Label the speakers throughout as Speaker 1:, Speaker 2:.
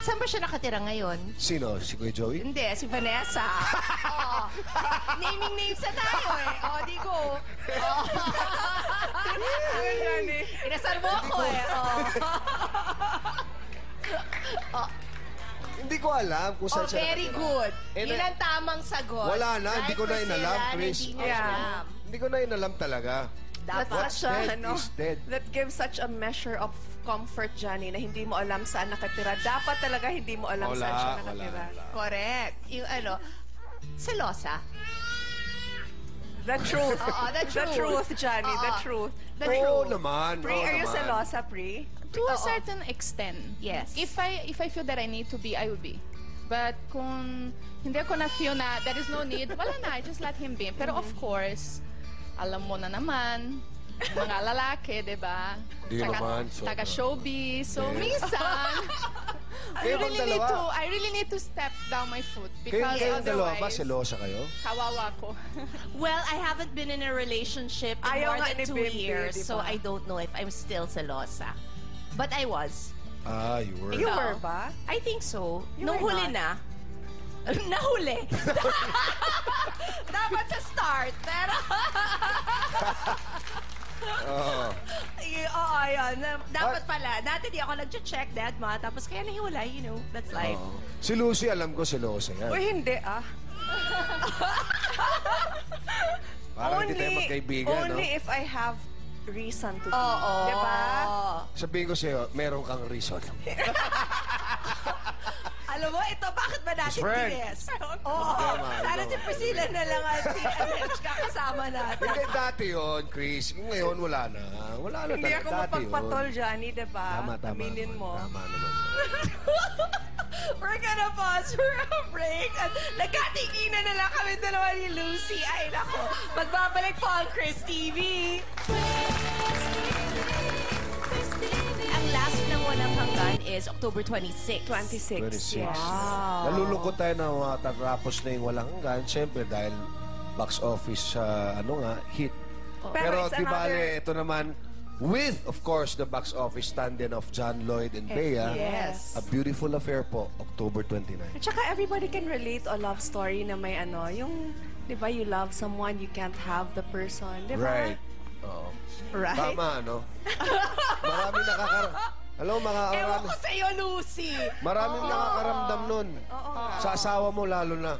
Speaker 1: Saan ba siya nakatira ngayon?
Speaker 2: Sino? Si Kuya Joey?
Speaker 1: Hindi, si Vanessa. Oh. Naming names na tayo eh. Oh, di ko. Oh. Inasal mo ako eh. Oh.
Speaker 2: Hindi ko alam kung saan
Speaker 1: Oh,
Speaker 2: siya
Speaker 1: very
Speaker 2: nakatira.
Speaker 1: good.
Speaker 2: Eh,
Speaker 1: Yun ang tamang sagot.
Speaker 2: Wala na, hindi ko na
Speaker 1: Right,
Speaker 2: inalam,
Speaker 1: Priscilla,
Speaker 2: Chris.
Speaker 1: Hindi niya alam.
Speaker 2: Hindi ko na inalam talaga.
Speaker 1: Dapat.
Speaker 2: What's dead is dead.
Speaker 3: That gives such a measure of comfort, Johnny, na hindi mo alam saan nakatira. Dapat talaga hindi mo alam saan siya nakatira.
Speaker 1: Correct. Yung ano, selosa.
Speaker 3: The truth.
Speaker 1: Oo, the
Speaker 3: The
Speaker 1: truth.
Speaker 3: truth, Johnny. The
Speaker 1: Oo.
Speaker 3: truth.
Speaker 1: The
Speaker 2: Oo
Speaker 1: truth.
Speaker 2: naman.
Speaker 3: Pri,
Speaker 2: oo
Speaker 3: are you
Speaker 2: naman.
Speaker 3: selosa, Pri?
Speaker 4: To a certain extent.
Speaker 1: Yes.
Speaker 4: If I feel that I need to be, I will be. But kung hindi ko na feel na there is no need, wala na, I just let him be. Pero of course, alam mo na naman, mga lalaki, di ba?
Speaker 2: Di naman, sobra.
Speaker 4: Taga-showbiz. So,
Speaker 2: Hindi.
Speaker 4: minsan,
Speaker 2: Kayo bang dalawa?
Speaker 4: I really need to step down my foot.
Speaker 2: Kayong
Speaker 4: Because
Speaker 2: dalawa ba?
Speaker 4: otherwise,
Speaker 2: Selosa kayo?
Speaker 4: kawawa ko.
Speaker 1: Well, I haven't been in a relationship in
Speaker 3: Ayaw
Speaker 1: more
Speaker 3: nga
Speaker 1: than
Speaker 3: ni
Speaker 1: 2
Speaker 3: Bimbi,
Speaker 1: years,
Speaker 3: di
Speaker 1: so
Speaker 3: ba?
Speaker 1: I don't know if I'm still selosa. But I was.
Speaker 2: Ah, you were.
Speaker 3: You
Speaker 1: Ikaw?
Speaker 3: were ba?
Speaker 1: I think so.
Speaker 3: You
Speaker 1: Nung
Speaker 3: were
Speaker 1: huli
Speaker 3: not.
Speaker 1: na. Nahuli. Dapat sa start, pero...
Speaker 2: Oo.
Speaker 1: Oo, yun. Dapat pala. Dati di ako nag-check, Dad, Ma. Tapos kaya nahiwalay, you know. That's life.
Speaker 2: Oo. Si Lucy, alam ko selosa yan.
Speaker 3: Uy, hindi
Speaker 2: Parang hindi tayo magkaibigan, no?
Speaker 3: Only if I have reason to be.
Speaker 1: Oo.
Speaker 3: Diba?
Speaker 2: Sabihin ko sa'yo, meron kang reason.
Speaker 1: Alam mo, ito, bakit ba natin
Speaker 2: His friend.
Speaker 1: binis? Oo.
Speaker 2: Tama,
Speaker 1: Sana
Speaker 2: ikaw.
Speaker 1: si Priscilla na lang at si Anechka kasama natin.
Speaker 2: Hindi, dati yun, Chris. Ngayon, wala na. Wala na
Speaker 3: Hindi
Speaker 2: talaga.
Speaker 3: ako
Speaker 2: Dati
Speaker 3: mapagpatol,
Speaker 2: yun.
Speaker 3: Johnny, diba?
Speaker 2: Tama, tama.
Speaker 3: Aminin mo.
Speaker 2: Tama naman.
Speaker 1: We're gonna pause for a break. At nagkatinginan na lang kami dalawa ni Lucy. Ay, nako. Magbabalik po ang Chris TV. Ang last ng Walang Hanggan is October 26.
Speaker 3: 26.
Speaker 2: 26.
Speaker 3: Yeah.
Speaker 2: Nalulungkot tayo na tatapos na yung walang hanggan. Siyempre, dahil box office, hit. Pero
Speaker 3: it's
Speaker 2: di bale,
Speaker 3: another-
Speaker 2: ito naman, with, of course, the box office stand-in of John Lloyd and Bea.
Speaker 1: Yes.
Speaker 2: A Beautiful Affair po, October 29.
Speaker 3: At saka everybody can relate a love story na may yung, di ba, you love someone, you can't have the person, di ba?
Speaker 2: Right. Oo.
Speaker 1: Right?
Speaker 2: Tama, no? Marami Alam mo,
Speaker 1: Ewan ko sa'yo, Lucy.
Speaker 2: maraming nakakaramdam nun. Sa asawa mo, lalo na.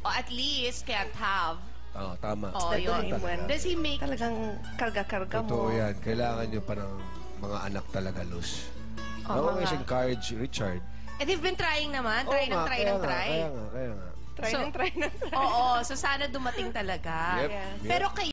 Speaker 1: At least can't have.
Speaker 2: Oo, tama.
Speaker 1: Oh,
Speaker 3: That's
Speaker 1: yun.
Speaker 3: the dream.
Speaker 1: Does he make...
Speaker 3: Talagang karga-karga mo.
Speaker 2: Totoo yan. Kailangan nyo pa ng mga anak talaga, Luz. Always encourage Richard.
Speaker 1: Eh, they've been trying naman. Try
Speaker 2: Oo
Speaker 1: ng
Speaker 2: nga,
Speaker 1: try
Speaker 2: kaya
Speaker 1: ng
Speaker 2: nga,
Speaker 1: try.
Speaker 2: Kaya nga.
Speaker 3: Try
Speaker 1: So-
Speaker 3: ng try.
Speaker 1: Oo, so sana dumating talaga.
Speaker 2: Yep,
Speaker 3: Yes.
Speaker 2: yep.
Speaker 1: Pero kayo,